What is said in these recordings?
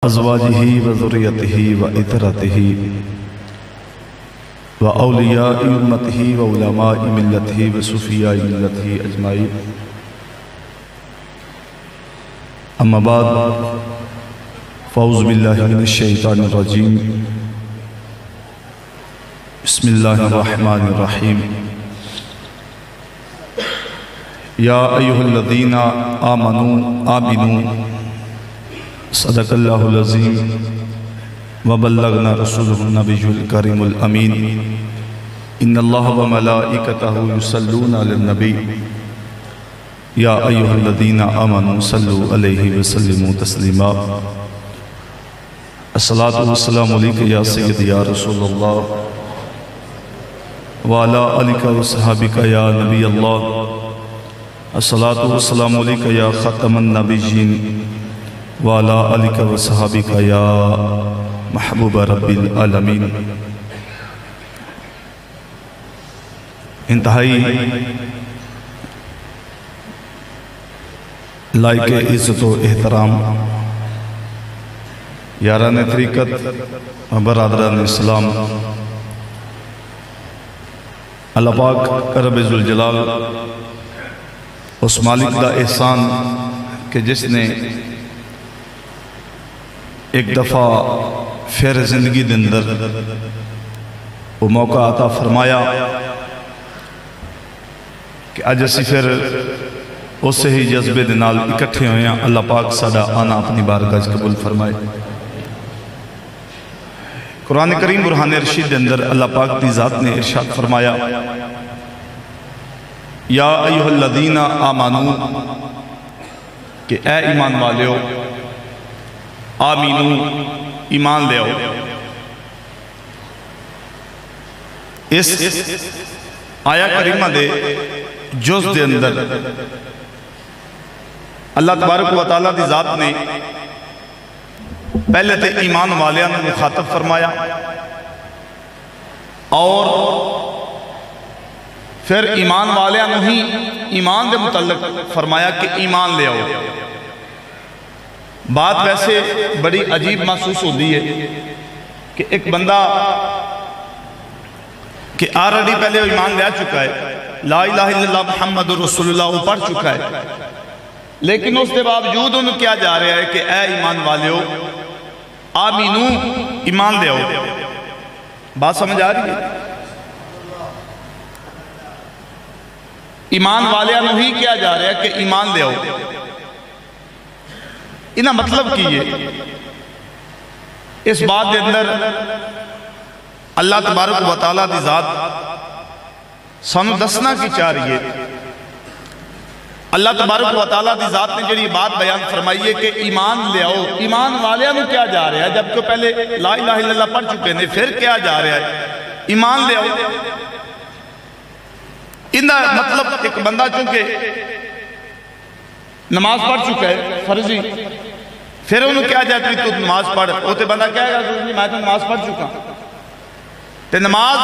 ازواجہ و ذریتہ و اطرتہ و اولیاء امتہ و علماء ملتہ و صفیاء ملتہ اجمعین. اما بعد فاعوذ باللہ من الشیطان الرجیم. بسم اللہ الرحمن الرحیم. یا ایہا الذین آمنوا صدق اللہ العظیم وبلغنا رسولہ النبی الکریم الامین. ان اللہ وملائکتہ یصلون علی النبی یا ایہا الذین آمنوا صلوا علیہ وسلموا تسلیما. الصلاة والسلام علیکہ یا سید یا رسول اللہ وعلا علیکہ وصحابکہ یا نبی اللہ. الصلاة والسلام علیکہ یا ختم النبیین وعلا علیکہ وصحابکہ یا محبوب رب العالمین. انتہائی لائق عزت و احترام یاران طریقت برادران اسلام، اللہ پاک رب ذوالجلال اس مالک دا احسان کہ جس نے ایک دفعہ پھر زندگی دن در وہ موقع عطا فرمایا کہ آج اسی پھر اس سے ہی جذبے دنال اکٹھے ہوئے ہیں. اللہ پاک سادہ آنا اپنی بارگاہ قبول فرمائے. قرآن کریم برہان رشید دن در اللہ پاک دی ذات نے ارشاد فرمایا یا ایہا الذین آمنوا کہ اے ایمان والے ہو، آمینو ایمان لے آؤ. اس آیا کریمہ دے جز دے اندر اللہ تبارک و تعالیٰ دی ذات نے پہلے تے ایمان والیاں نے مخاطب فرمایا اور پھر ایمان والیاں نے ہی ایمان دے متعلق فرمایا کہ ایمان لے آؤ. بات ویسے بڑی عجیب محسوس ہوتی ہے کہ ایک بندہ کہ آلریڈی پہلے وہ ایمان لے چکا ہے، لا الہ الا اللہ محمد رسول اللہ وہ پڑھ چکا ہے، لیکن اس کے باوجود انہوں کیا جا رہا ہے کہ اے ایمان والے ہو آمینو ایمان لے آؤ. بات سمجھ آ رہی ہے؟ ایمان والے انہوں ہی کیا جا رہا ہے کہ ایمان لے آؤ. انہاں مطلب کیے اس بات دے اندر اللہ تبارک و تعالیٰ دی ذات سانو دسنا کی چاہ رہی ہے. اللہ تبارک و تعالیٰ دی ذات نے جڑی بات بیان فرمائی ہے کہ ایمان لے آؤ. ایمان والیاں نے کیا جا رہا ہے جبکہ پہلے لا الہ الا اللہ پڑھ چکے ہیں، پھر کیا جا رہا ہے ایمان لے آؤ. انہاں مطلب ایک بندہ چونکہ نماز پڑھ چکا ہے فرضی، پھر انہوں کیا جاتی تو نماز پڑھ، وہ تے بندہ کیا ہے میں تو نماز پڑھ چکا. تے نماز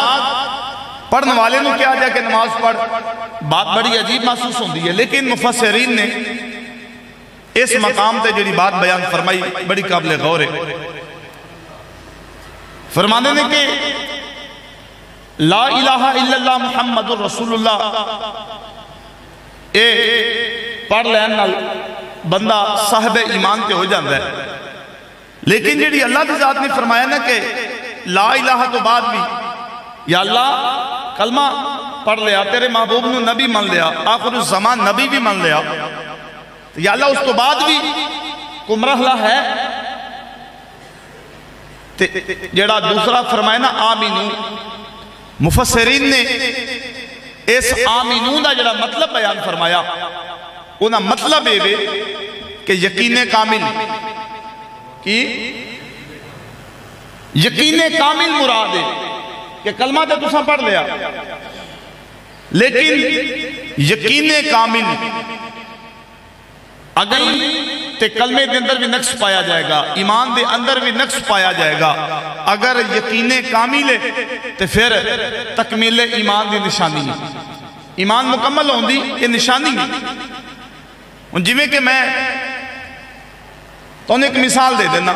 پڑھنے والے نے کیا جائے کہ نماز پڑھ. بات بڑی عجیب محسوس ہوتی ہے، لیکن مفسرین نے اس مقام تے جڑی بات بیان فرمائی بڑی قابل غور ہے. فرمانے نے کہ لا الہ الا اللہ محمد رسول اللہ اے پڑھ لین نال بندہ صاحب ایمان تے ہو جاندہ ہے. لیکن جڑی اللہ کی ذات نے فرمایا نا کہ لا الہ تو بعد بھی یا اللہ کلمہ پڑھ لیا، تیرے محبوب نے نبی من لیا، آخر الزمان نبی بھی من لیا، یا اللہ اس تو بعد بھی کوئی مرحلہ ہے. جڑا دوسرا فرمایا نا آمینو، مفسرین نے اس آمینو دا جڑا مطلب بیان فرمایا انہا مطلب ہے کہ یقین کامل کی یقین کامل مراد ہے کہ کلمہ تے تساں پڑھ لیا، لیکن یقین کامل اگر تے کلمے دے اندر بھی نقص پایا جائے گا، ایمان دے اندر بھی نقص پایا جائے گا. اگر یقین کامل ہے تو پھر تکمیل ایمان دی نشانی ہے. ایمان مکمل ہوندی یہ نشانی ہے. جی میں کہ میں تو انہیں ایک مثال دے دینا.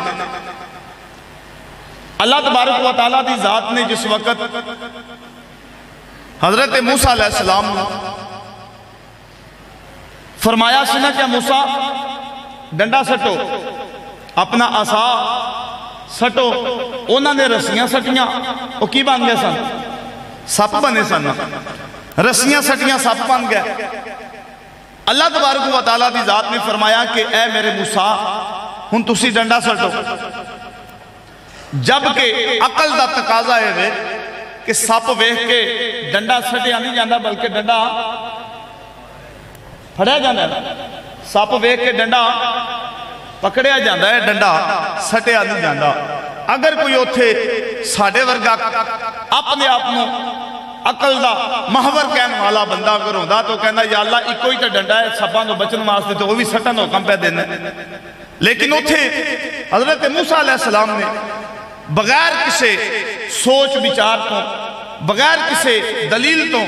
اللہ تبارک و تعالیٰ دی ذات نے جس وقت حضرت موسیٰ علیہ السلام نے فرمایا سنا کہ موسیٰ ڈنڈا سٹو, اپنا عصا سٹو, انہوں نے رسیاں سٹیاں, وہ کی بن گئے سن؟ سپ بنے سن. رسیاں سٹیاں سپ بن گئے. اللہ تبارک و تعالیٰ دی ذات نے فرمایا کہ اے میرے موسیٰ ہن تسی ڈنڈا سٹو. جبکہ عقل دا تقاضا ہے کہ سپ ویکھ کے ڈنڈا سٹیا نہیں جاندہ بلکہ ڈنڈا پھڑیا جاندہ ہے. سپ ویکھ کے ڈنڈا پکڑیا جاندہ ہے, ڈنڈا سٹیا نہیں جاندہ. اگر کوئی اتھے ساڑھے ورگا اپنے اپنوں عقل دا محور کہنے والا بندہ اگر ہوندہ تو کہنا یا اللہ ایک کوئی تا ڈنڈا ہے سپاں تو بچن واسطے تو وہ بھی سٹن ہو کم پہ دینا. لیکن اتھے حضرت موسیٰ علیہ السلام نے بغیر کسے سوچ بچار تو, بغیر کسے دلیل تو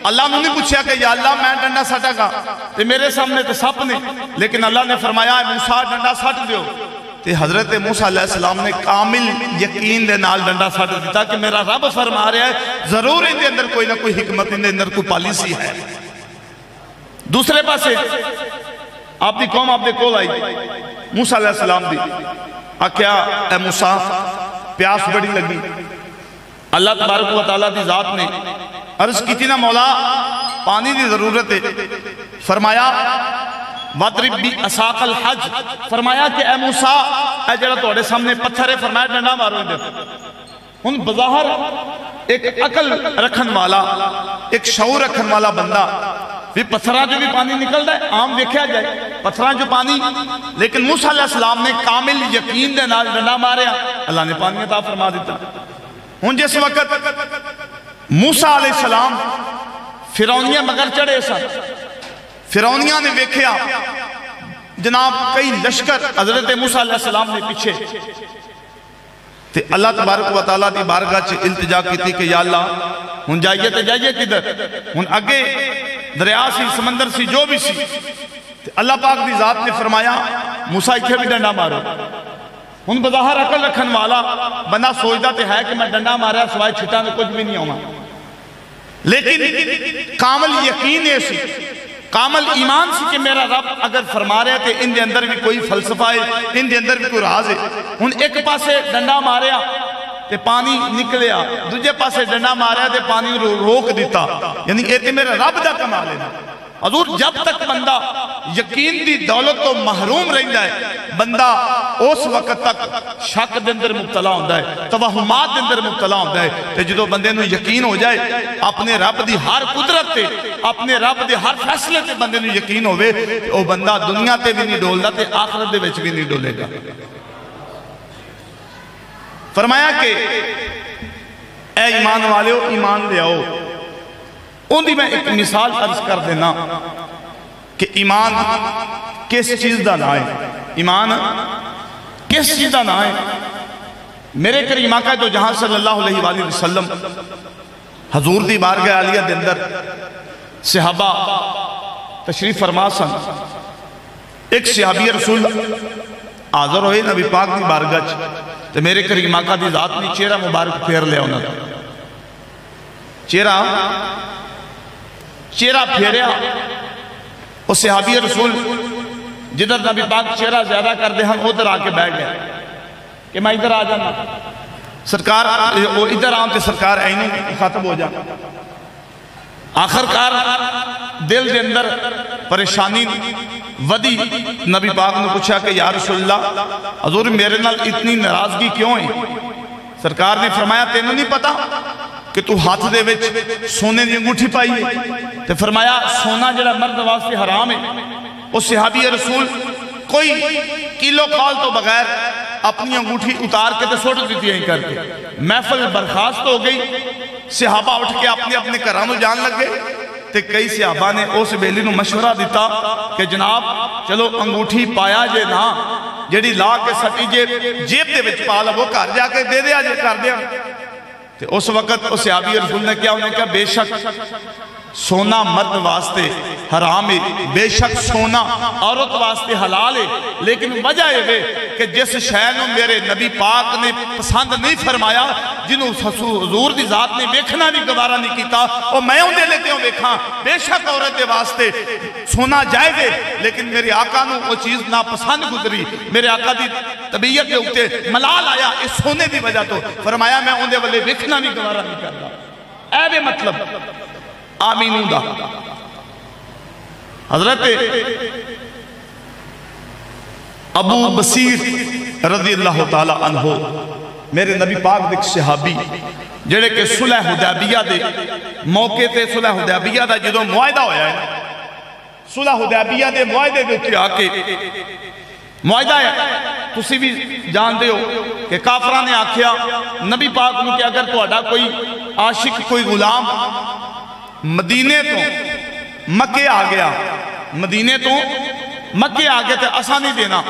اللہ نے نہیں پوچھا کہ یا اللہ میں ڈنڈا سٹا گا تے میرے سامنے تے سپ نے, لیکن اللہ نے فرمایا موسیٰ ڈنڈا سٹ دیو. تے حضرت موسیٰ علیہ السلام نے کامل یقین دے نال ڈنڈا سٹ دیتا کہ میرا رب فرما رہا ہے ضرور ان دے اندر کوئی نہ کوئی حکمت, ان دے اندر کوئی پالیسی ہے. دوسرے پاسے آپ دی قوم آپ دے کول آئی موسیٰ علیہ السلام دی, کیا اے موسیٰ پیاس بڑی لگی. اللہ تبارک و تعالیٰ دی ذات نے عرض کی تھی نا مولا پانی دی ضرورت ہے. فرمایا وَضْرِبْ بِعَصَاكَ الْحَجْرَ, فرمایا کہ اے موسیٰ اے جڑا توڑے سامنے پتھر ہے, فرمایا ڈنڈا مارو ادھر. ان بظاہر ایک عقل رکھن والا, ایک شعور رکھن والا بندہ بھی پتھران جو بھی پانی نکل ہے عام دیکھا جائے پتھران جو پانی, لیکن موسیٰ علیہ السلام نے کامل یقین دے نال ڈنڈا ماریا, اللہ نے پانی عطا فرما دیتا. ہن جس وقت موسیٰ علیہ السلام فرعونیہ مگر چڑھے سا, فرعونیہ نے دیکھیا جناب کئی لشکر حضرت موسیٰ علیہ السلام نے پیچھے, تے اللہ تبارک و تعالیٰ دی بارگاہ چے التجا کی تھی کہ یا اللہ ہن جائیے تے جائیے کدھر, ہن اگے دریا سی سمندر سی جو بھی سی. اللہ پاک دی ذات نے فرمایا موسیٰ اتھے بھی ڈنڈا مارو. ہن بظاہر عقل رکھن والا بندہ سوچدا تے ہے کہ میں ڈنڈا ماریا سوائے چھٹا میں کچھ بھی نہیں ہونا, لیکن کامل یقین ایسی, کامل ایمان سی کہ میرا رب اگر فرما رہے تھے ان دے اندر بھی کوئی فلسفہ ہے, ان دے اندر بھی کوئی راز ہے. ہن ایک پاسے ڈنڈا ماریا تے پانی نکلیا, دوجہ پاسے ڈنڈا ماریا تے پانی روک دیتا, یعنی اے تے میرا رب دا کمال ہے. حضور جب تک بندہ یقین دی دولت تو محروم رہتا ہے بندہ اس وقت تک شک دے اندر مبتلا ہوتا ہے, توہمات دے اندر مبتلا ہوتا ہے. تے جدو بندے نو یقین ہو جائے اپنے رب دی ہر قدرت تے, اپنے رب دی ہر فیصلے تے بندے نو یقین ہوئے, او بندہ دنیا تے بھی نہیں ڈولدا تے آخرت دے وچ بھی نہیں ڈولے گا. فرمایا کہ اے ایمان والےو ایمان لے آؤ. ان دی میں ایک مثال عرض کر دینا کہ ایمان کس چیز دا نہ ہے, ایمان کس چیز دا نہ ہے. میرے کریم آقا تو جہاں صلی اللہ علیہ وآلہ وسلم حضور دی بارگاہ عالیہ دے اندر صحابہ تشریف فرما سن. ایک صحابی رسول حاضر ہوئے نبی پاک دی بارگاہ تو میرے کریم آقا دی ذات نے چہرہ مبارک پھیر لیا انہوں نے, چہرہ پھیریا. وہ صحابی رسول جدھر نبی پاک چہرہ زیادہ کر دے ہم ادھر آکے بیٹھ گئے کہ میں ادھر آ جانا, سرکار وہ ادھر آن تے سرکار اینوں ختم ہو جا. آخرکار دل دے اندر پریشانی ودی, نبی پاک نے پوچھا کہ یا رسول اللہ حضور میرے نال اتنی ناراضگی کیوں ہے؟ سرکار نے فرمایا تینوں نہیں پتا کہ تو ہاتھ دے وچ سونے دی انگوٹھی پائی ہے؟ تے فرمایا سونا جڑا مرد واسطے حرام ہے. اس صحابی رسول کوئی کیلو کال تو بغیر اپنی انگوٹھی اتار کے تے سوٹ دیتی ہیں کر کے. محفل برخاست ہو گئی, صحابہ اٹھ کے اپنے اپنے گھرانوں جان لگ گئے. تے کئی صحابہ نے اس بیلی نو مشورہ دیتا کہ جناب چلو انگوٹھی پایا جے نا جیڑی لا کے سٹی جیب دے وچ پا لو گھر جا کے دے دیا جے کر دیا. اس وقت اس صحابی رسول نے کیا انہیں کہا بے شک سونا مرد واسطے حرام ہے، بے شک سونا عورت واسطے حلال ہے، لیکن وجہ ہے کہ جس شے نوں میرے نبی پاک نے پسند نہیں فرمایا، جنہوں حضور دی ذات نے ویکھنا بھی گوارا نہیں کیتا، اور میں اندے لیتے ہوں ویکھاں، بے شک عورت دے واسطے سونا جائز ہے، لیکن میرے آقا نوں وہ چیز ناپسند گزری، میرے آقا دی طبیعت دے اوتے ملال آیا اس سونے دی وجہ تو، فرمایا میں اندے والے ویکھنا بھی گوارا نہیں کرتا۔ اے بے مطلب آمینوں دا حضرت ابو بصیر رضی اللہ تعالیٰ عنہ میرے نبی پاک دیکھ صحابی جڑے کہ صلح حدیبیہ دے موقع تے صلح حدیبیہ دا جدو معاہدہ ہویا ہے، صلح حدیبیہ دے معاہدے دے اتے آکے معاہدہ ہے، تسی بھی جان دے ہو کہ کافران نے آکھیا نبی پاک نے کہ اگر تو اڈا کوئی عاشق کوئی غلام مدینے تو مکے آ گیا، مدینے تو مکے آ گیا تے اسا نہیں دینا،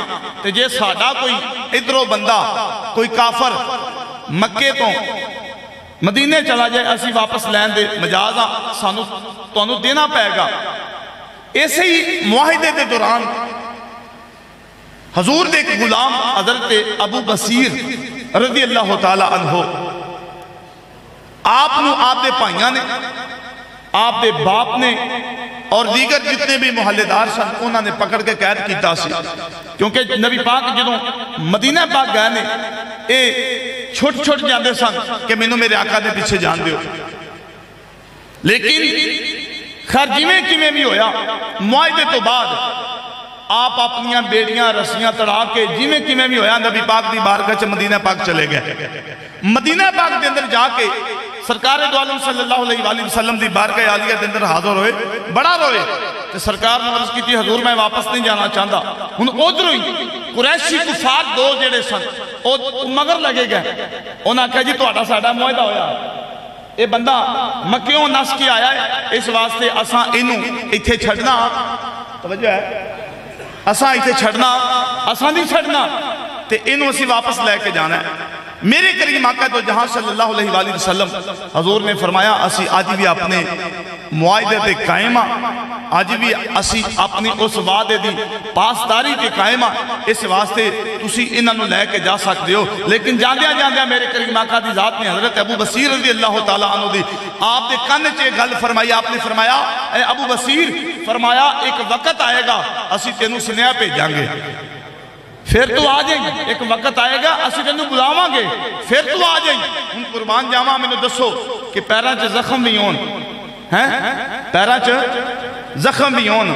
تے جے ساڑھا کوئی ادھرو بندہ کوئی کافر مکے تو مدینے چلا جائے اسی واپس لین دے مجازہ سانو تو انہوں دینا پائے گا۔ ایسے ہی معاہدے دے دوران حضور دے ایک غلام حضرت ابو بصیر رضی اللہ تعالیٰ عنہ آپ نو آپ دے پائیاں نے آپ دے باپ نے اور دیگر جتنے بھی محلے دار سن انہوں نے پکڑ کے قید کیتا سی، کیونکہ نبی پاک جدوں مدینہ پاک گئے نے اے چھوٹ چھوٹ جاندے سن کہ میں میرے آقا دے پیچھے جان دیو، لیکن خرجیویں کیویں بھی ہویا معاہدے تو بعد آپ اپنیاں بیڑیاں رسیاں تڑا کے جیویں کیویں بھی ہویا نبی پاک دی بارگاہ چ مدینہ پاک چلے گئے، مدینہ پاک دے اندر جا کے سرکار دو عالم صلی اللہ علیہ وآلہ وسلم دی بارگاہ عالیہ دے اندر حاضر ہوئے، بڑا روئے کہ سرکار نے عرض کی تھی حضور میں واپس نہیں جانا چاہتا، ان ادھر ہوئی قریشی کفار دو جڑے سن مگر لگے گئے، انہاں کہا جی تو اٹھا ساڑھا معاہدہ ہویا، اے بندہ مکیوں نس کی آیا ہے، اس واسطے اساں انہوں اتھے چھڑنا، توجہ ہے اساں اتھے چھڑنا اساں نہیں چھڑنا تے انہوں اسی واپس لے کے جانا ہے۔ میرے کریم آقا تو جہاں صلی اللہ علیہ وآلہ وسلم حضور نے فرمایا اسی آج بھی اپنے معاہدے تے قائمہ، آج بھی اسی اپنی اس وعدے دی پاسداری تے قائمہ، اس واسطے تسی انہوں لے کے جا سکتے ہو، لیکن جاندیاں جاندیاں میرے کریم آقا دی ذات نے حضرت ابو بصیر رضی اللہ تعالیٰ عنہ دی آپ دے کن چے گل فرمائی، آپ نے فرمایا اے ابو بصیر، فرمایا ایک وقت آئے گا اسی تینوں سنیا پہ جانگے، پھر تو آ جائیں گے، ایک وقت آئے گا اسی تینوں بلاواں گے، پھر تو آ جائیں گے، ان قربان جاواں میں نے دسو کہ پیران چے زخم بھی ہون، پیران چے زخم بھی ہون،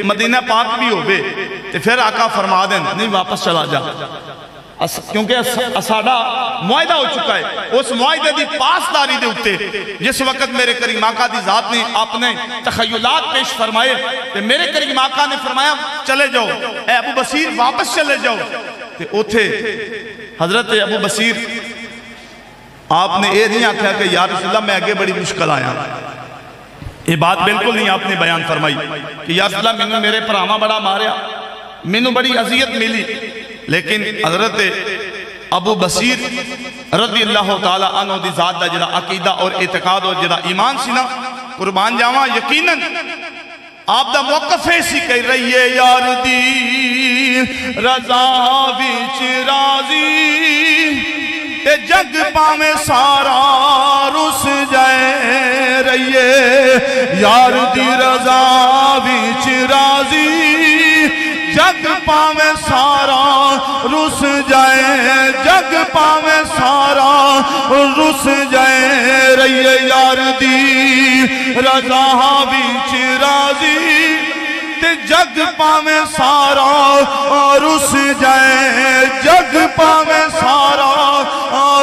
مدینہ پاک بھی ہو بے، پھر آقا فرما دیں نہیں واپس چلا جا، کیونکہ اساڑا معاہدہ ہو چکا ہے، اس معاہدے دی پاسداری دے ہوتے جس وقت میرے کریم آقا دی ذات نے اپنے تخیلات پیش فرمائے تو میرے کریم آقا نے فرمایا چلے جاؤ اے ابو بصیر واپس چلے جاؤ، تو اوتھے حضرت ابو بصیر آپ نے یہ نہیں آکھا کہ یا رسول اللہ میں آگے بڑی مشکل آیا، یہ بات بالکل نہیں آپ نے بیان فرمائی کہ یا رسول اللہ میں نے میرے پراما بڑا ماریا، میں نے بڑی عذیت ملی، لیکن حضرت ابو بصیر رضی اللہ تعالیٰ عنہ دی ذات دا جڑا عقیدہ اور اعتقاد اور جڑا ایمان سی نا قربان جاواں یقیناً آپ دا موقف ایسی کہہ رہی ہے یار دی رضا وچ راضی تے جگ پاویں سارا رس جائے رہی ہے، یار دی رضا وچ راضی جگ پاویں سارا رس جائے، جگ پاویں سارا رس جائے رہی ہے، یار دی رضا وچ راضی تے جگ پاویں سارا رس جائے، جگ پاویں سارا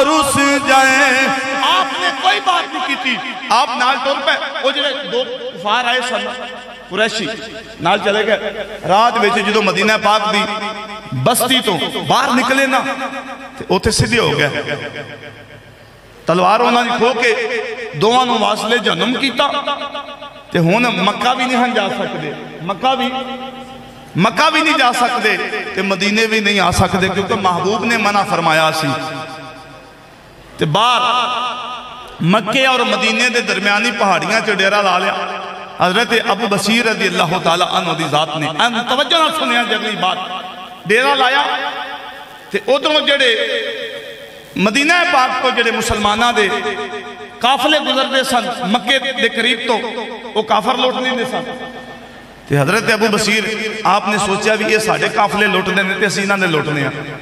رس جائے۔ آپ نے کوئی بات نہیں کی تھی، آپ نال طور پہ وہ جنہیں دو کفار آئے سن قریشی نال چلے گئے، رات بیچے جدو مدینہ پاک دی بستی تو باہر نکلے نا اوتھے سدھے ہو گئے، تلوار انہوں نے کھو کے دوانوں واصلے جنم کیتا تے ہون مکہ بھی نہیں جا سکتے، مکہ بھی نہیں جا سکتے تے مدینے بھی نہیں آ سکتے کیونکہ محبوب نے منع فرمایا سی تے باہر مکے اور مدینے دے درمیانی پہاڑیاں چ ڈیرا لا لیا حضرت ابو بصیر رضی اللہ تعالیٰ عنہ دی ذات نے توجہ نہ سنیا جگلی بات ڈیرا لایا تے ادھروں جڑے مدینہ پاک کو جڑے مسلمانہ دے قافلے گزرتے سن مکے دے قریب تو وہ کافر لوٹ نہیں دے سن تے حضرت ابو بصیر آپ نے سوچا بھی یہ ساڑھے قافلے لوٹنے نے تے سینہ نے لوٹنے ہیں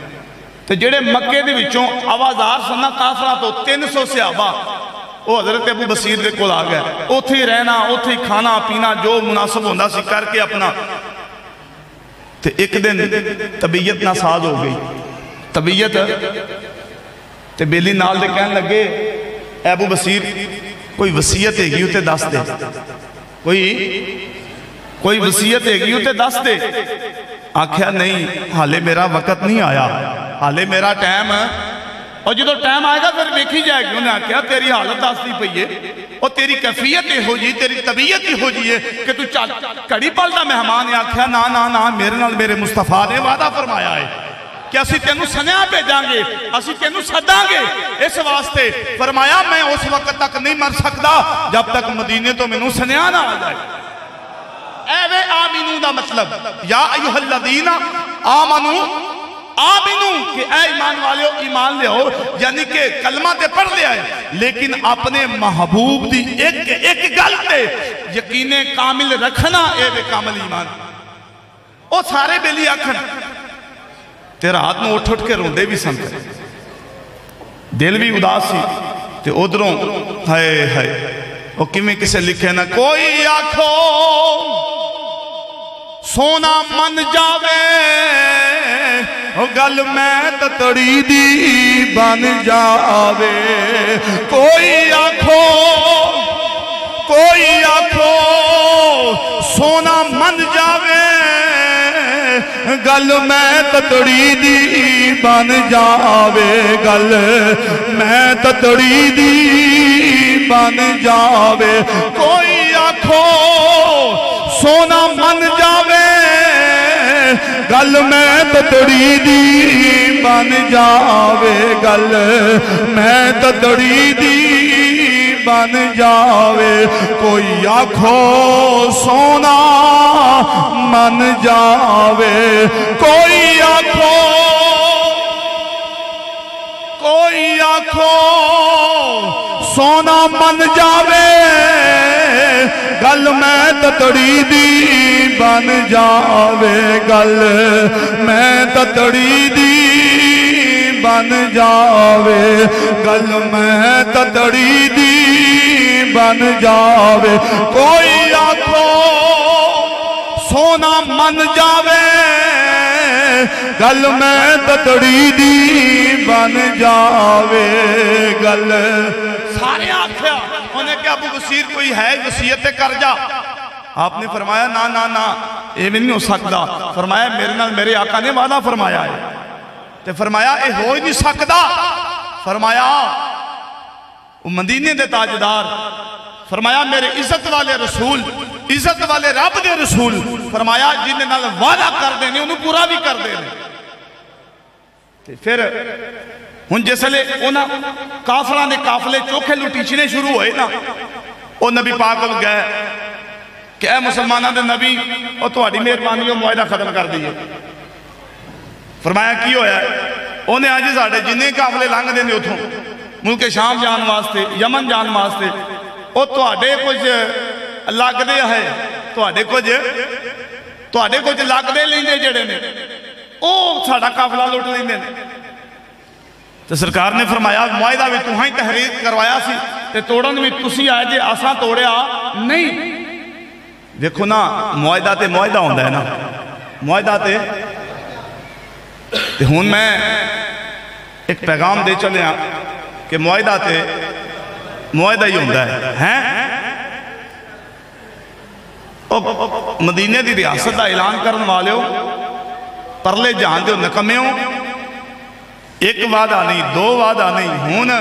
تے جڑے مکے دے وچوں آوازار سننا قافلہ تو 300 صحابہ وہ حضرت ابو بصیر دے کول آ گیا اوتھے ہی رہنا اوتھے ہی کھانا پینا جو مناسب ہوندا سی کر کے اپنا تے ایک دن طبیعت ناساز ہو گئی طبیعت تے بیلی نال دے کہن لگے ابو بصیر کوئی وصیت ہے گی اتے دس دے کوئی وصیت ہے گی اتے دس دے آکھیا نہیں حالے میرا وقت نہیں آیا حالے میرا ٹائم اور جدو ٹائم آئے گا پھر دیکھی جائے گی انہیں آکھیا تیری حالت دستی پئی ہے اور تیری کیفیت ہی ہو جی تیری طبیعت ہی ہو جی ہے کہ تو کڑی پل دا مہمان ہے آکھیا نا میرے نال میرے مصطفیٰ نے وعدہ فرمایا ہے کہ اسی تینوں سنیا بھیجاں گے اسی تینوں سداں گے اس واسطے فرمایا میں اس وقت تک نہیں مر سکتا جب تک مدینے تو مینوں سنیا نہ آ جائے اے آمینو دا مطلب یا ایوہ الذین آمنو آمینو کہ اے ایمان والے ہو ایمان لے ہو یعنی کہ کلمہ تے پڑھ لے آئے لیکن اپنے محبوب دی ایک گل تے یقین کامل رکھنا اے بے کامل ایمان او سارے بیلی آکھن تیرا ہاتھ میں اٹھ کے روندے بھی سنتے دل بھی اداس سی تے ادھروں ہائے وہ کیویں کسے لکھے نہ کوئی آنکھو سونا من جاوے گل میں تتڑی دی بن جاوے کوئی آنکھو سونا من جاوے گل میں تتڑی دی بن جاوے گل میں تتڑی دی بن جاوے کوئی آنکھو سونا من جاوے گل میں تتڑی دی بن جاوے گل میں تتڑی دی بن جاوے کوئی آنکھو سونا من جاوے کوئی آنکھو سونا من جاوے گل میں تتڑی دی بن جاوے گل میں تتڑی دی بن جاوے گل میں تتڑی دی بن جاوے کوئی آنکھو سونا من جاوے گل میں تتڑی دی بن جاوے گل سارے آنکھیا انہیں کہ ابو بصیر کوئی ہے وصیت کر جا آپ نے فرمایا نا یہ نہیں ہو سکتا فرمایا میرے نال میرے آقا نے وعدہ فرمایا ہے تے فرمایا اے ہو ہی نہیں سکتا فرمایا وہ مدینے دے تاجدار فرمایا میرے عزت والے رسول عزت والے رب دے رسول فرمایا جنہیں نال وعدہ کر دینے انہوں پورا بھی کر دینے پھر ہن جس لے انہاں کافران نے کافلے چوکھے لٹیچنے شروع ہوئے نا وہ نبی پاک گئے کہ اے مسلمانہ دے نبی وہ تہاڈی مہربانی وہ معاہدہ ختم کر دیئے فرمایا کی ہویا ہے انہیں آج ساڑھے جنہیں کافلے لنگ دینے اتھوں ملک شام جان واسطے یمن جان واسطے وہ تہاڈے کچھ لگ دے ہے تہاڈے کچھ لگ دے لیندے جڑے نے وہ ساڑھا کافلہ لوٹ لیندے تو سرکار نے فرمایا معاہدہ بھی تو ہاں تحریر کروایا سی تے توڑن بھی تسی آئے جے آسان توڑے نہیں دیکھو نا معاہدہ تے معاہدہ ہوندہ ہے نا معاہدہ تے ہون میں ایک پیغام دے چلے ہیں کہ معاہدہ تے معاہدہ ہی ہوندہ ہے مدینے دی ریاست دا اعلان کرن والے ہو پرلے جان دے نکمے ہو ایک وعدہ نہیں دو وعدہ نہیں ہون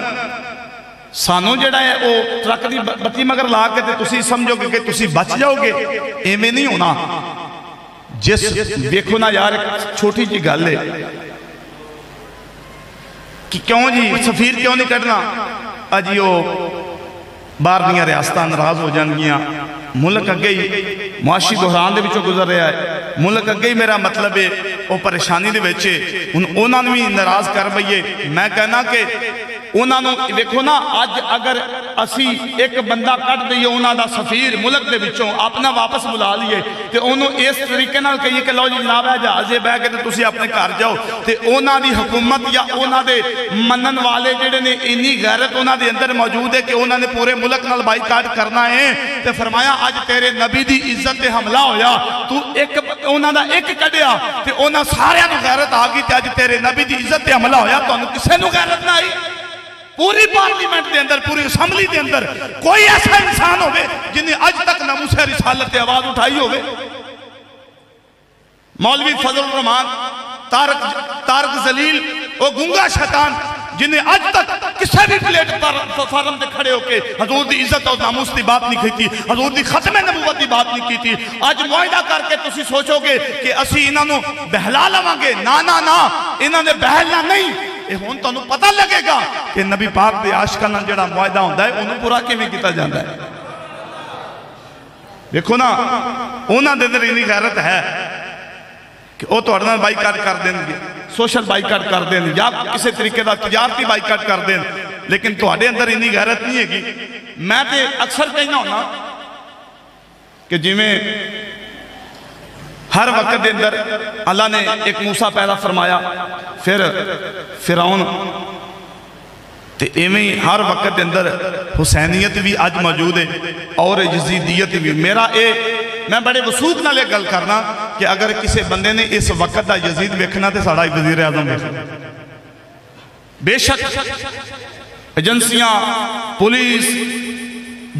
سانو جڑا ہے وہ ٹرک دی بتی مگر لا کے تے تسی سمجھو گے کہ تسی بچ جاؤ گے ایمیں نہیں ہونا جس دیکھو نا یار چھوٹی جی گل ہے کہ کیوں جی سفیر کیوں نہیں کرنا اجیو باہر دیا ریاستاں ناراض ہو جانگیاں، ملک اگے ہی معاشی بحران دے وچوں گزر رہا ہے، ملک اگے ہی میرا مطلب ہے وہ پریشانی دے وچے انہوں نے بھی ناراض کر بئیے۔ میں کہنا کہ انہوں نے دیکھو نا، آج اگر اسی ایک بندہ کٹ دئیے انہوں دا سفیر ملک دے وچوں اپنا واپس بلا لیے تو انہوں اس طریقے نال کہیے کہ لو جی جناب ہے جہازے بہ کے تسی اپنے گھر جاؤ، تو انہوں دی حکومت یا انہوں دے منن والے جڑے نے انی غیرت انہوں دے اندر موجود ہے کہ انہوں نے پورے ملک نال بائیکاٹ کرنا ہے، تو فرمایا آج تیرے نبی دی عزت حملہ ہویا، تو انہوں دا ایک کڑیا تو انہوں سارے نو غیرت آگئی، تو آج تیرے نبی دی عزت حملہ ہویا تو انہوں کسے نو غیرت نہ آئی؟ پوری پارلیمنٹ دے اندر، پوری اسمبلی دے اندر کوئی ایسا انسان ہوئے جنہیں آج تک ناموس رسالت آواز اٹھائی ہوئے؟ مولوی فضل الرحمان، طارق زلیل، وہ گنگا شیطان جنہیں آج تک کسے بھی پلیٹ فارم دے کھڑے ہو کے حضور دی عزت اور ناموس دی بات نہیں کی تھی، حضور دی ختم نبوت دی بات نہیں کی تھی۔ آج معاہدہ کر کے تسی سوچو گے کہ اسی انہوں نے بہلا لوانگے، نا نا نا، انہوں نے بہلنا نہیں۔ یہ ہون تو انہوں پتہ لگے گا کہ نبی پاک دے عاشقانہ جڑا معاہدہ ہوندہ ہے انہوں پورا کے میں کیتا جاندہ ہے۔ دیکھو نا، انہوں نے در انہی غیرت ہے کہ وہ تو اڑنا بائیکاٹ کر دیں گے، سوشل بائیکاٹ کر دیں یا کسی طریقے دا تجارتی بائیکاٹ کر دیں، لیکن تو اڑے اندر انہی غیرت نہیں ہے گی۔ میں تے اکثر کہنا ہونا کہ جی میں ہر وقت دے اندر اللہ نے ایک موسیٰ پیدا فرمایا، پھر فرعون، تے ایمیں ہر وقت دے اندر حسینیت بھی آج موجود ہے اور یزیدیت بھی۔ میرا میں بڑے وثوق نہ لے گل کرنا کہ اگر کسی بندے نے اس وقت دا یزید ویکھنا تے ساڑھا وزیر اعظم ویکھنا، بے شک ایجنسیاں، پولیس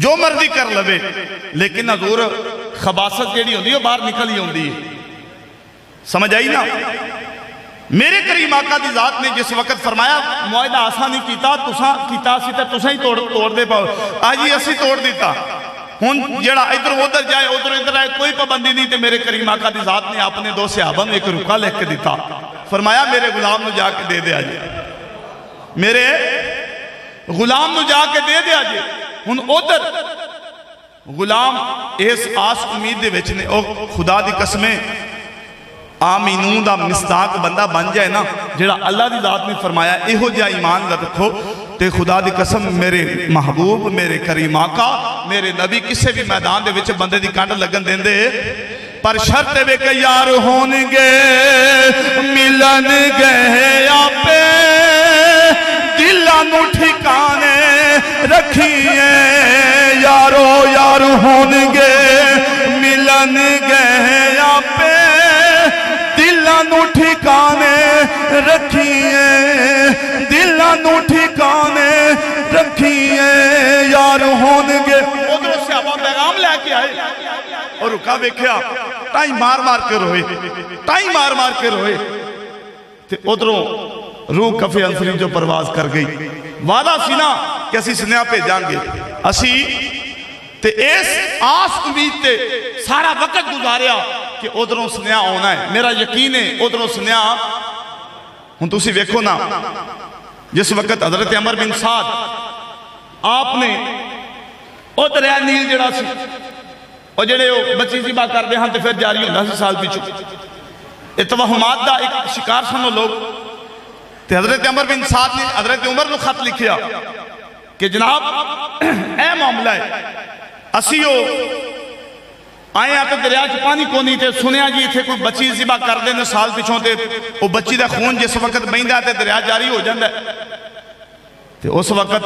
جو مرضی کر لوے، لیکن حضور خباست جیڑی ہوندی ہے باہر نکل ہی ہوندی ہے۔ سمجھ آئی نا؟ میرے کریم آقا دی ذات نے جس وقت فرمایا معاہدہ آسانی کیتا، تساں کیتا سی تے تساں ہی توڑ دے پاؤ، آج ہی اسی توڑ دیتا۔ ہون جڑا ادھر ادھر جائے ادھر ادھر آئے کوئی پابندی نہیں، تے میرے کریم آقا دی ذات نے اپنے دو صحابہ میں ایک رکا لکھ کے دیتا، فرمایا میرے غلام نو جا کے دے دے آجے، میرے غلام نو جا کے دے دے آجے۔ ہون ادھر غلام اس آس امید دے وچنے او خدا دی قسمیں آمینون دا مصداق بندہ بن جائے نا، جڑا اللہ دی ذات نے فرمایا ایہو جا ایمان رکھو، تے خدا دی قسم میرے محبوب، میرے کریم آقا، میرے نبی کسے بھی میدان دے وچ بندے دی کانڈ لگن دیں دے، پر شرط بے کہ یار ہونگے ملن گئے آپے دلانو ٹھکانے رکھیے، یارو یار ہونگے ملن گئے آپے دلانو ٹھکانے رکھیے، دلانو ٹھکانے رکھیے، یار ہونگے۔ ادھر سے اب پیغام لے کے آئے اور رکا بیکھیا، ٹائم مار مار کے روئے، ٹائم مار مار کے روئے، تے ادھروں روح کفے انفری جو پرواز کر گئی۔ وعدہ سی نا کہ اسی سنیا پہ جانگے، اسی تے اس آس امید تے سارا وقت گزاریا کہ ادھروں سنیا ہونا ہے۔ میرا یقین ہے ادھروں سنیا ہوں تسی ویکھو نا، جس وقت حضرت عمر بن سعد آپ نے او دریا نیل جڑا سی اور جڑے بچی ذبح کر دے ہاں تے پھر جاری ہوندہ سی سال پیچھو، اتوہمات دا ایک شکار سنو لوگ، تے حضرت عمر بن سعد نے حضرت عمر کو خط لکھیا کہ جناب اے معاملہ ہے، اسی ہو آئے آتے دریا چ پانی کو نہیں تے سنیا جی تھے کوئی بچی ذبح کر دینے سال پیچھوں تے وہ بچی دا خون جس وقت بہندہ تے دریا جاری ہو جاندہ ہے، تے اس وقت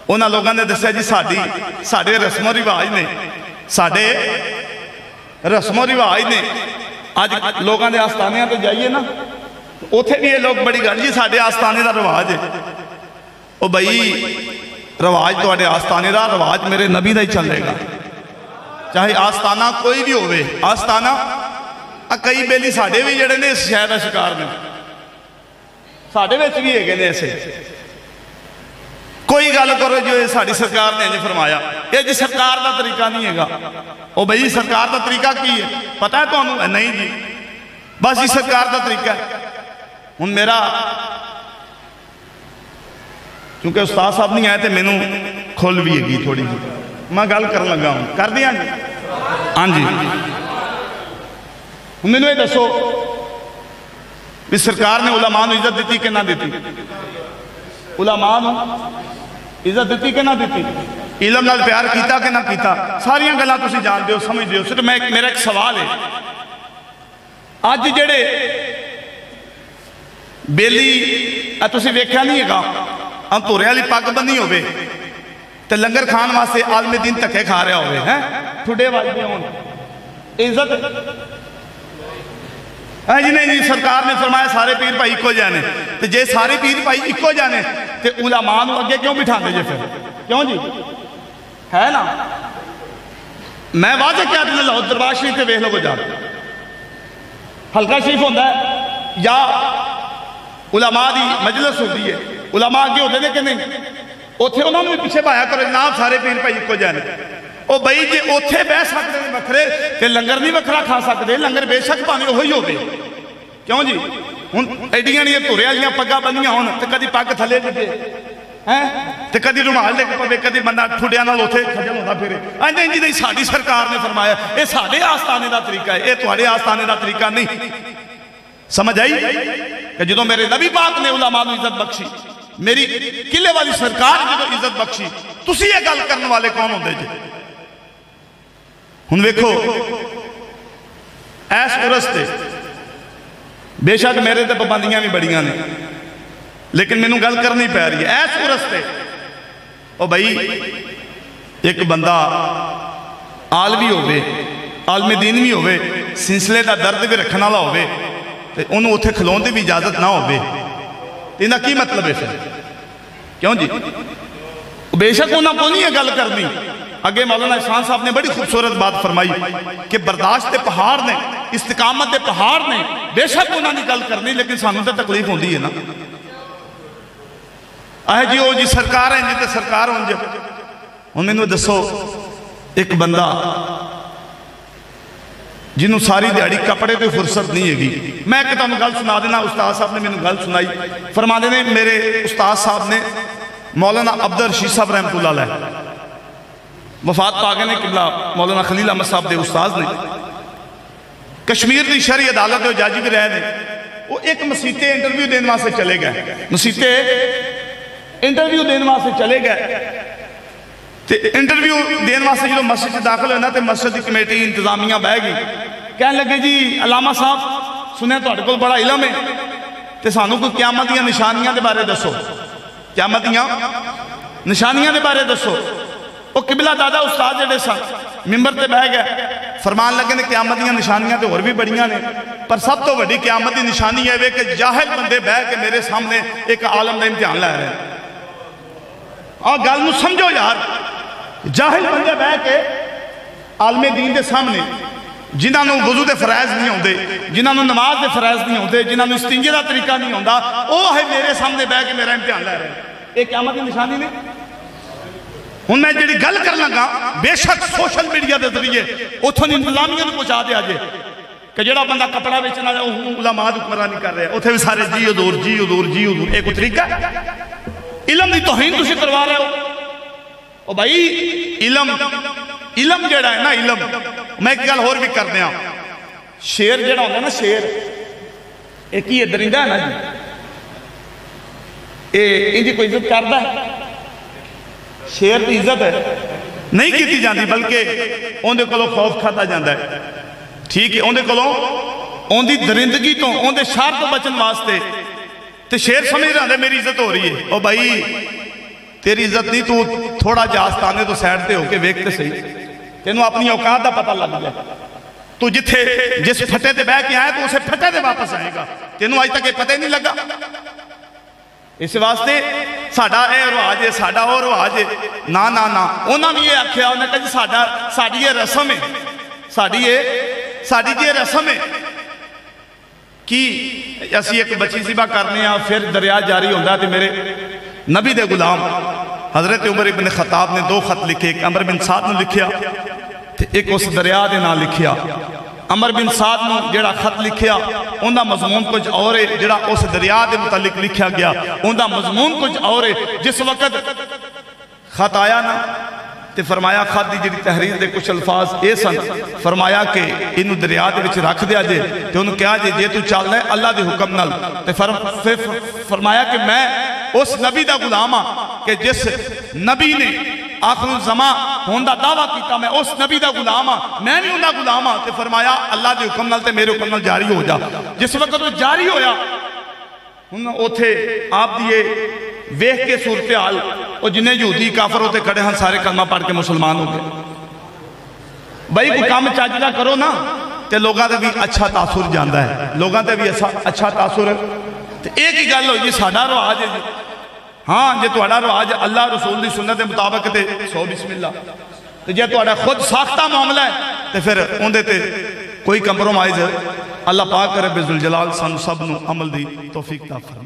انہاں لوگاں نے دسیا جی ساڑھے رسم و رواج نے، ساڑھے رسم و رواج نے، آج لوگاں دے آستانیاں تے جائیے نا، اوتھے بھی یہ لوگ بڑی گھر جی ساڑھے آستانے دا رواج ہے، او بھئی رواج تو آڑے آستانے دا رواج میرے نبی دا ہی چلے گا، چاہے آستانہ کوئی بھی ہوئے، آستانہ کئی بیلی ساڑھے بھی جڑے نے اس شہر شکار میں، ساڑھے بیچ بھی ہے گئے ایسے، کوئی گل کرو جو ساڑھی سرکار نے انہیں فرمایا، یہ جی سرکار دا طریقہ نہیں ہے گا، او بھئی سرکار دا طریقہ کی ہے، پتہ ہے تو انہوں نہیں جی، بس یہ سرکار دا طریقہ ہے۔ ان میرا چونکہ استاد صاحب نہیں آئے تھے میں نے کھل بھی ہے تھوڑی جی میں گل کر لگا ہوں کر دیا جی ہاں جی میں نے دسو بھی سرکار نے علماء نے عزت دیتی کہ نہ دیتی علماء نے عزت دیتی کہ نہ دیتی علم نال پیار کیتا کہ نہ کیتا ساریاں گلاں تسی جان دیو سمجھ دیو صرف میرا ایک سوال ہے آج جڑے بیلی تسی ویکھیا نہیں ہے گا ہم تو ریالی پاک بندی ہوئے تے لنگر کھان واسطے عالم دین تکے کھا رہا ہوئے ہیں ٹھوڑے واجبے ہون عزت جی نہیں جی سرکار نے فرمایا سارے پیر بھائی اکو جانے تے جے سارے پیر بھائی اکو جانے تے علماء نو اگے کیوں بٹھا دے جے پھر کیوں جی ہے نا میں واضح کیا دل اللہ دربار شریف تے ویکھ لو کو جا حلقہ شریف ہوتا ہے یا علماء دی مجلس ہوتی ہے علماء آگے ہوتے ہیں کہ نہیں اوتھے انہوں نے پیچھے بایا کرو جناب سارے پیر بھائی کو جانے او بھائی جے اوتھے بہ سکتے ہیں وکھرے تے لنگر نہیں وکھرا کھا سکتے لنگر بے شک پانے وہی ہوگے کیوں جی ایڈیاں نہیں تورے والیاں پگاں بندیاں ہون تے کدی پگ تھلے دے تے کدی رومال لے کے پوے کدی بندہ ٹھڈیاں نال اوتھے کھجل ہوندا پھرے نہیں جی نہیں ساڈی سرکار نے فرمایا اے ساڈے آستانے دا طریقہ ہے اے تہاڈے آستانے دا طریقہ نہیں سمجھ آئی کہ جدوں میرے نبی پاک نے علماء نو عزت بخشی میری قلعے والی سرکار جدوں عزت بخشی تسی یہ گل کرنے والے کون ہوندے جی ہن ویکھو ایس عرس تے بے شک میرے تے پابندیاں بھی بڑیاں نے لیکن مینوں گل کرنی پی رہی ہے ایس عرس تے او بھائی ایک بندہ عالمی ہوئے عالم دین بھی ہوئے سلسلے دا درد بھی رکھنا والا ہوئے تے انہوں اتھے کھلون دی بھی اجازت نہ ہوئے انہا کی مطلب ہے پھر کیوں جی بے شک انہاں کو نہیں ہے گل کرنی اگے مولانا احسان صاحب نے بڑی خوبصورت بات فرمائی کہ برداشت پہاڑ نے استقامت پہاڑ نے بے شک انہاں نے گل کرنی لیکن سانوں تے تکلیف ہوندی ہے نا جی او جی سرکار ہیں جی تے سرکار ہوں جی ہوں میں نے دسو ایک بندہ جنہوں ساری دیہڑی کپڑے تے فرصت نہیں ہے گی میں کہ تمہیں گل سنا دینا استاد صاحب نے میں نے گل سنائی فرما دینے میرے استاد صاحب نے مولانا عبدالرشید صاحب رحمت اللہ علیہ وفات پاگے نے قبلہ مولانا خلیل احمد صاحب دے استاد نے کشمیر دی شرعی عدالت دے جاجی بھی رہے نے وہ ایک مسیطے انٹرویو دینے وہاں سے چلے گئے مسیطے انٹرویو دینے وہاں سے چلے گئے انٹرویو دینے وہاں سے جو مسجد سے داخل ہونا تے مسجد کی کمیٹی انتظامیہ بہ گئی کہنے لگے جی علامہ صاحب سنیں تو اٹھے کو بڑا علم ہے تے سانوں کو قیامتیاں نشانیاں دے بارے دسو قیامتیاں نشانیاں دے بارے دسو وہ قبلہ دادا استاد جڑے سا ممبر تے بہ گئے فرمان لگے نے قیامتیاں نشانیاں تے اور بھی بڑیاں نے پر سب تو بڑی قیامتی نشانی ہے کہ جاہل بندے بہ کے میرے سامنے ایک عالم دا امتحان لے رہے ہیں گل نو سمجھو یار جاہل بندے بہ کے عالم دین دے سامنے جنہاں نو وضو دے فرائض نہیں ہوندے جنہاں نو نماز دے فرائض نہیں ہوندے جنہاں نو استنجے دا طریقہ نہیں ہوندا وہ ہے میرے سامنے بہ کے میرا امتحان لے رہے ہیں ایک قیامت کی نشانی نہیں ہن میں جڑی گل کر لگا بے شک سوشل میڈیا دے ذریعے اتھوں انتظامیہ نو پہنچا دیا جے کہ جڑا بندہ کپڑا بیچنا ہے وہ علماء دی حکمرانی کر رہے ہیں اتھے بھی سارے جی حضور جی حضور جی حضور ایک طریقہ علم دی توہین تسی کروا رہے ہو او بھائی علم جڑا ہے نا علم میں ایک گل اور بھی کر دیا شیر جڑا ہوتا ہے نا شیر ایک ہی درندہ ہے نا جی انجی کوئی عزت کرتا ہے شیر کی عزت ہے نہیں کیتی جاندی بلکہ اون دے کولوں خوف کھاتا جاندا ہے ٹھیک ہے اون دے کولوں اون دی درندگی تو اون دے شر تو بچن واسطے تے شیر سمجھ رہا ہے میری عزت ہو رہی ہے او بھائی تیری عزت نہیں تو تھوڑا جا آستانے تو سیڈ تے ہو کے ویکھتے صحیح تینوں اپنی اوقات دا پتہ لگ جائے تو جتھے جس پھٹے تے بہ کے آئے تو اسے پھٹے تے واپس آئے گا تینوں آج تک یہ پتہ ہی نہیں لگا اس واسطے ساڈا اے رواج ہے ساڈا او رواج ہے نا نا نا انہاں بھی یہ آکھیا انہاں نے کہا جی ساڈی یہ رسم ہے ساڈی یہ رسم ہے کہ اسی ایک بچی ذبح کرنے ہیں پھر دریا جاری ہوتا ہے تو میرے نبی دے غلام حضرت عمر ابن خطاب نے 2 خط لکھے ایک عمر بن سعد نے لکھیا ایک اس دریا دے نام لکھیا عمر بن سعد نے جڑا خط لکھیا ان دا مضمون کچھ اور ہے جڑا اس دریا دے متعلق لکھیا گیا ان دا مضمون کچھ اور ہے جس وقت خط آیا نا تے فرمایا خط دی جڑی تحریر دے کچھ الفاظ اے سن، فرمایا کہ انہوں دریا دے وچ رکھ دیا جے تے انہوں کہا جے تو چلنا ہے اللہ دے حکم نال، تے فرمایا کہ میں اس نبی دا غلام ہاں کہ جس نبی نے آخر الزمان ہوندہ دعویٰ کیتا میں اس نبی دا غلام ہاں، میں نہیں ہوندہ غلام ہاں، تے فرمایا اللہ دے حکم نال تے میرے حکم نال جاری ہو جا۔ جس وقت وہ جاری ہویا انہوں اوتھے آپ دیئے ویخ کے صورتحال اور جنہیں یہودی کافر ہوتے کھڑے ہیں سارے کلمہ پڑھ کے مسلمان ہو گئے۔ بھائی کوئی کام چاچلا کرو نا تے لوگاں تے بھی اچھا تاثر جاندہ ہے، لوگاں تے بھی اچھا تاثر ہے۔ ایک ہی گل ہو جی ساڈا رواج ہے جی، ہاں جے تہاڈا رواج اللہ رسول دی سنت دے مطابق تے سو بسم اللہ، تے جے تہاڈا خود ساختہ معاملہ ہے تے پھر اوندے تے کوئی کمپرومائز اللہ پاک رب ذوالجلال سانو سب نو عمل دی توفیق عطا فرمائے۔